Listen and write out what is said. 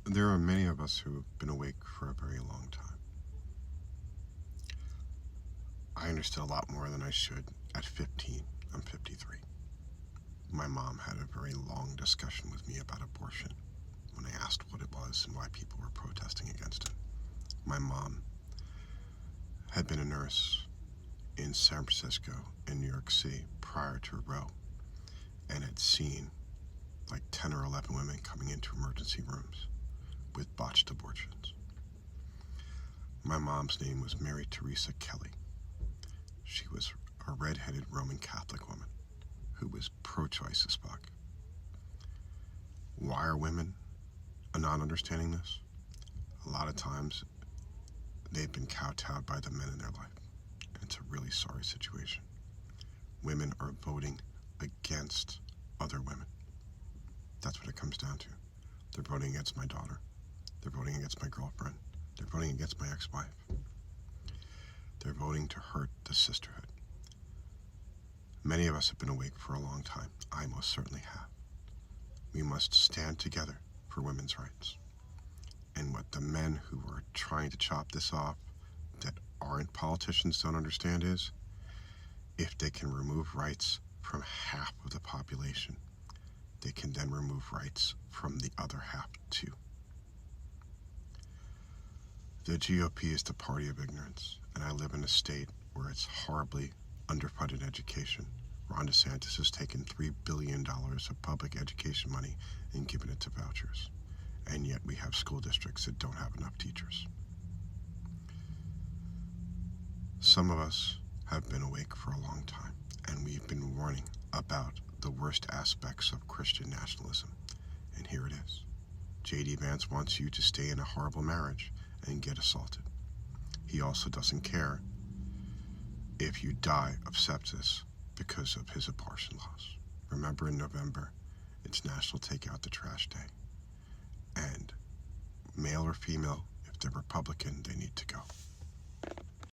There are many of us who have been awake for a very long time. I understood a lot more than I should at 15. I'm 53. My mom had a very long discussion with me about abortion when I asked what it was and why people were protesting against it. My mom had been a nurse in San Francisco and New York City prior to Roe and had seen like 10 or 11 women coming into emergency rooms with botched abortions. My mom's name was Mary Teresa Kelly. She was a red-headed Roman Catholic woman who was pro-choice as fuck. Why are women not understanding this? A lot of times they've been kowtowed by the men in their life. It's a really sorry situation. Women are voting against other women. That's what it comes down to. They're voting against my daughter. They're voting against my girlfriend. They're voting against my ex-wife. They're voting to hurt the sisterhood. Many of us have been awake for a long time. I most certainly have. We must stand together for women's rights. And what the men who are trying to chop this off that aren't politicians don't understand is, if they can remove rights from half of the population, they can then remove rights from the other half too. The GOP is the party of ignorance, and I live in a state where it's horribly underfunded education. Ron DeSantis has taken $3 billion of public education money and given it to vouchers. And yet we have school districts that don't have enough teachers. Some of us have been awake for a long time, and we've been warning about the worst aspects of Christian nationalism. And here it is. J.D. Vance wants you to stay in a horrible marriage and get assaulted. He also doesn't care if you die of sepsis because of his abortion laws. Remember, in November, it's National Take Out the Trash Day. And male or female, if they're Republican, they need to go.